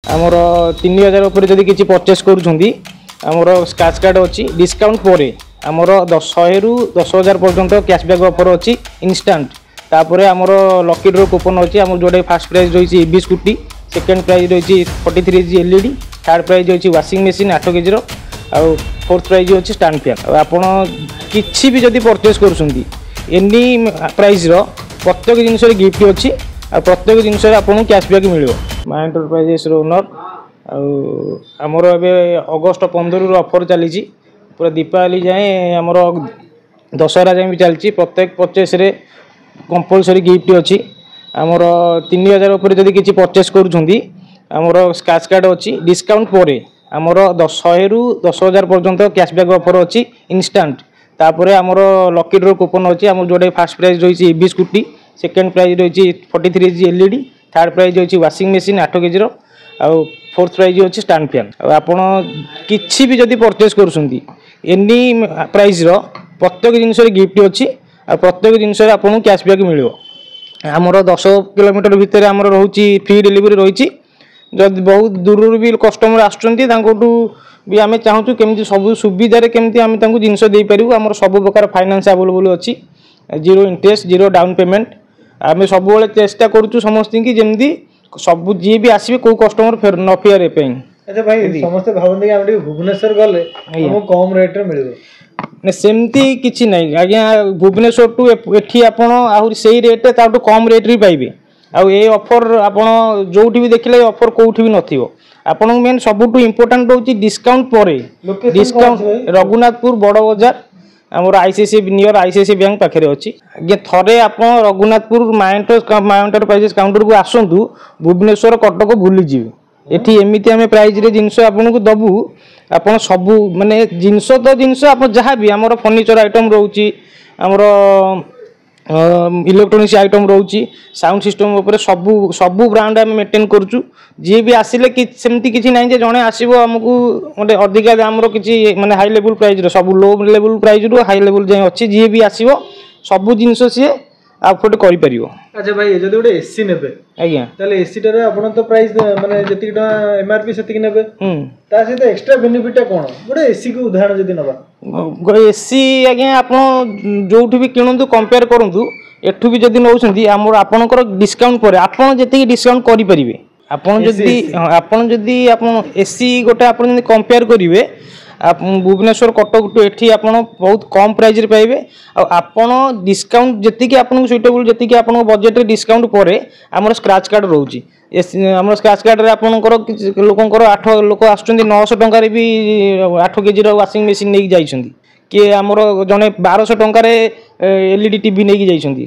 आमर 3000 उपर जदि किसी परचेस करुँमर स्क्रैच कार्ड अच्छी डिस्काउंट पर आमर 100 ରୁ 10,000 पर्यंत कैशबैक ऑफर अच्छी इंस्टांट तापर आमर लकी ड्रॉ कूपन अच्छी आम जो फास्ट प्राइज रही ईवी स्कूटी सेकेंड प्राइज रही 43 इंच एलईडी थर्ड प्राइज रही वाशिंग मशीन 8 केजी आउ फोर्थ प्राइज अच्छी स्टैंड फैन आपड़ कि भी जदि परचेस करुँच एनी प्राइज प्रत्येक जिनस गिफ्ट अच्छी आ प्रत्येक जिनस आपको कैशबैक मिल माँ एंटरप्राइजेस ओनर आमर ए अगस्ट 15 ऑफर चली पूरा दीपावली जाए आमर दशहरा जाए भी चलती प्रत्येक परचेस कंपलसरी गिफ्ट अच्छी आमर 3000 उपर जदि किसी परचेस करुँमर स्क्रैच कार्ड अच्छी डिस्काउंट पर आमर 100 ରୁ 10,000 पर्यंत कैशबैक ऑफर अच्छी इंस्टांट तापर आमर लकी ड्रॉ कूपन अच्छी आम जो फास्ट प्राइज रही ईवी स्कूटी सेकेंड प्राइज रही 43 इंच एलईडी थर्ड प्राइज रही वाशिंग मशीन 8 केजी आउ फोर्थ प्राइज अच्छी स्टैंड फैन आपड़ कि भी जदि परचेस करुँच एनी प्राइज प्रत्येक जिनस गिफ्ट अच्छी आ प्रत्येक जिनस आपको कैशबैक मिल आमर 10 किलोमीटर भितर आमर रोचे फ्री डिलीवरी रही जब बहुत दूर भी कस्टमर आसुँचु भी आम चाहूँ केमी सब सुविधार केमी आम जिनस देपारू आम सब प्रकार फाइनेंस अवेलेबल अच्छी zero interest zero down payment आम सब चेष्टा करुँ समस्त की जमी सब जी भी आसवे कौ कस्टमर न फेयर पे। अच्छा भाई समस्त भावती भुवनेश्वर गले कम रेट मिल सेमती किसी ना आज्ञा भुवनेश्वर टू एटी आहरी से रेट कम रेट पाइबे ए ऑफर आपड़ जो भी देखिले ऑफर कौटी भी नथिबो आपन मेन सबुठ इम्पोर्टाट हूँ डिस्काउंट पर डिस्काउंट रघुनाथपुर बड़ बजार आमर आईसीआईसी नियर आईसीआईसी बैंक पाखे अच्छी आगे थे आप रघुनाथपुर माँ एंटरप्राइजेस काउंटर को आसतु भुवनेश्वर कटक भूलीजी एटी एमती आम प्राइज रे जिनस आपको दबू आप सबू माने जिनस तो जिनस आप जहाँ भी आमर फर्निचर आइटम रोची आमर इलेक्ट्रोनिक्स आइटम रोची साउंड सिस्टम उपर सबू सबू ब्रांड आम मेंटेन करुचु जी भी आसिले कि सेमती किसी ना जड़े आसो आमको गोटे अधिका दाम किसी माने हाई लेवल प्राइज सब लो लेवल प्राइज रू हाई लेवल जाए अच्छी जी भी आसो सबू जिनस सी अफोर्ड कर पारिबो। अच्छा भाई जब गोटे एसी ने आज्ञा ताले एसी टारे आपन तो प्राइस माने जति एमआरपी सेति नेबे ता सहित एक्स्ट्रा बेनिफिट कोन गोटे एसी को उदाहरण जदि नबा एसी आज्ञा आप जो भी किणु कंपेयर करूँ एठू भी जदि नौकरी आम आपणकर डिस्काउंट पर आपड़ जी डिस्काउंट करेंगे आपड़ जदि आप एसी गोटे आप कंपेयर करेंगे भुवनेश्वर कटक टू एठी आप बहुत कम प्राइस पाइबे आपन डिस्काउंट जी आपको सुइटेबल जी आप बजेट डिस्काउंट पर आमर स्क्रैच कार्ड रोची आम स्क्रैच कार्ड रे आपनकर लोकंकर 8 लोक आसुँच 900 टंकार भी 8 केजी वाशिंग मशीन नहीं जाइछंती कि आमर जने 1200 टंकार एलईडी टीवी नहीं जाइछंती।